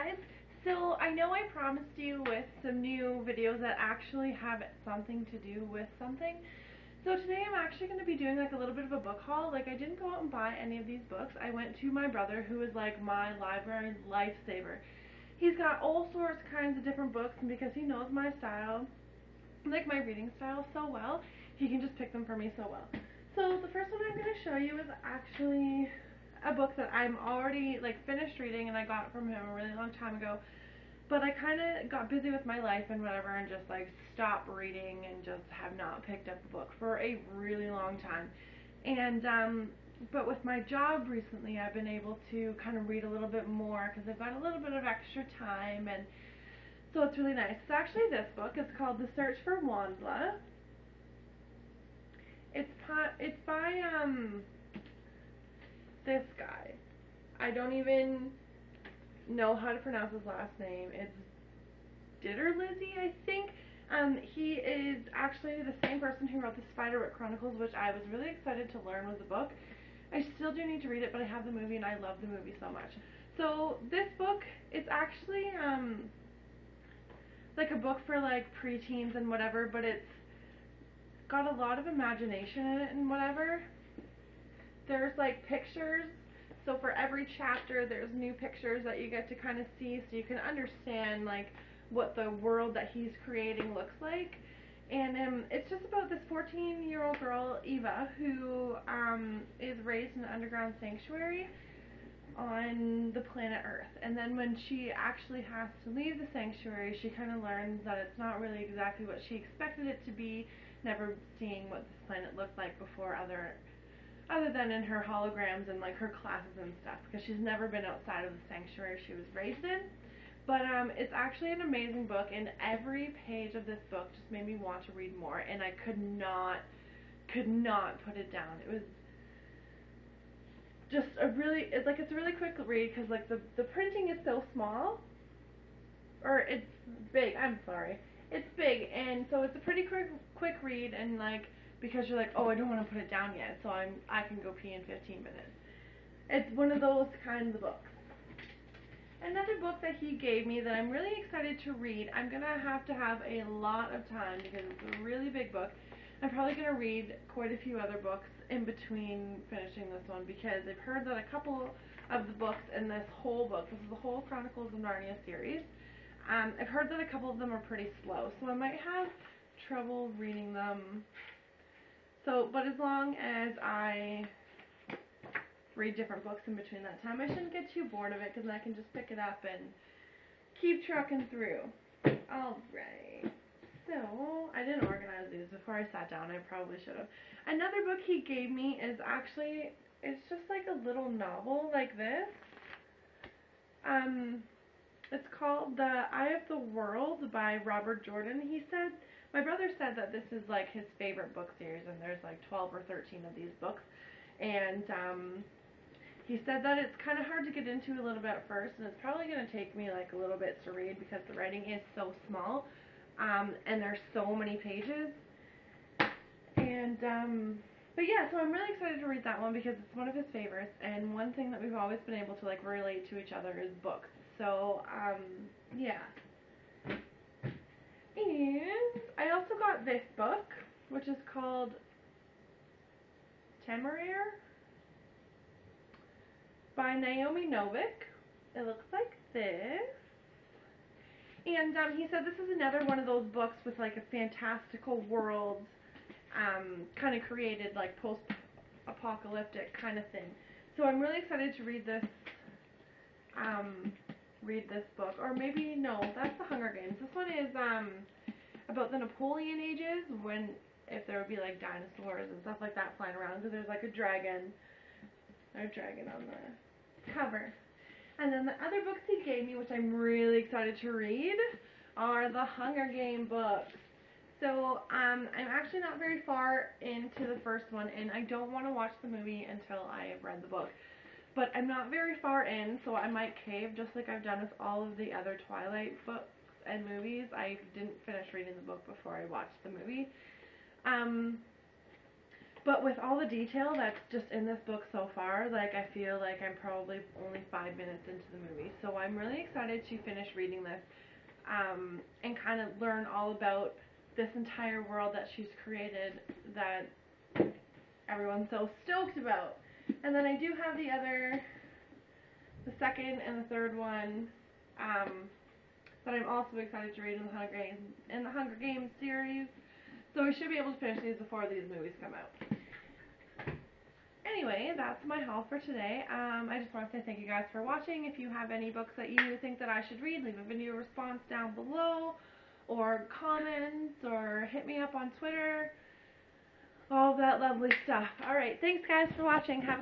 guys, so I know I promised you with some new videos that actually have something to do with something. So today I'm actually going to be doing like a little bit of a book haul. Like, I didn't go out and buy any of these books. I went to my brother, who is like my library lifesaver. He's got all sorts kinds of different books, and because he knows my style, like my reading style so well, he can just pick them for me so well. So the first one I'm going to show you is actually a book that I'm already like finished reading, and I got it from him a really long time ago, but I kind of got busy with my life and whatever and just like stopped reading and just have not picked up a book for a really long time. And but with my job recently, I've been able to kind of read a little bit more because I've got a little bit of extra time, and so it's really nice. It's actually this book. It's called The Search for Wanda. It's by this guy. I don't even know how to pronounce his last name. It's Ditterlizzy, I think. He is actually the same person who wrote the Spiderwick Chronicles, which I was really excited to learn was a book. I still do need to read it, but I have the movie and I love the movie so much. So this book, it's actually like a book for like preteens and whatever, but it's got a lot of imagination in it and whatever. There's like pictures, so for every chapter there's new pictures that you get to kind of see, so you can understand like what the world that he's creating looks like. And it's just about this 14-year-old girl, Eva, who is raised in an underground sanctuary on the planet Earth. And then when she actually has to leave the sanctuary, she kind of learns that it's not really exactly what she expected it to be, never seeing what this planet looked like before, other than in her holograms and like her classes and stuff, because she's never been outside of the sanctuary she was raised in. But it's actually an amazing book, and every page of this book just made me want to read more, and I could not put it down. It was just a really, it's a really quick read, because like the printing is so small, or it's big, I'm sorry, it's big, and so it's a pretty quick read, and like, because you're like, oh, I don't want to put it down yet, so I can go pee in 15 minutes. It's one of those kinds of books. Another book that he gave me that I'm really excited to read, I'm going to have a lot of time because it's a really big book. I'm probably going to read quite a few other books in between finishing this one, because I've heard that a couple of the books in this whole book, this is the whole Chronicles of Narnia series, I've heard that a couple of them are pretty slow, so I might have trouble reading them. So, but as long as I read different books in between that time, I shouldn't get too bored of it, because then I can just pick it up and keep trucking through. Alright, so I didn't organize these before I sat down. I probably should have. Another book he gave me is actually, it's just like a little novel like this. It's called The Eye of the World by Robert Jordan. My brother said that this is like his favorite book series, and there's like 12 or 13 of these books. And he said that it's kind of hard to get into a little bit at first, and it's probably going to take me like a little bit to read because the writing is so small, and there's so many pages. And but yeah, so I'm really excited to read that one because it's one of his favorites, and one thing that we've always been able to like relate to each other is books. So yeah. And I also got this book, which is called Temeraire by Naomi Novik. It looks like this. And he said this is another one of those books with like a fantastical world, kind of created like post-apocalyptic kind of thing. So I'm really excited to read this book. Or maybe, no, that's the Hunger Games. This one is about the Napoleon ages, if there would be like dinosaurs and stuff like that flying around, because there's like a dragon on the cover. And then the other books he gave me, which I'm really excited to read, are the Hunger Game books. So I'm actually not very far into the first one, and I don't want to watch the movie until I have read the book. But I'm not very far in, so I might cave, just like I've done with all of the other Twilight books and movies. I didn't finish reading the book before I watched the movie. But with all the detail that's just in this book so far, like, I feel like I'm probably only 5 minutes into the movie. So I'm really excited to finish reading this, and kind of learn all about this entire world that she's created that everyone's so stoked about. And then I do have the second and the third one, that I'm also excited to read in the Hunger Games series. So we should be able to finish these before these movies come out. Anyway, that's my haul for today. I just want to say thank you guys for watching. If you have any books that you think that I should read, leave a video response down below, or comments, or hit me up on Twitter. All that lovely stuff. Alright, thanks guys for watching. Have a good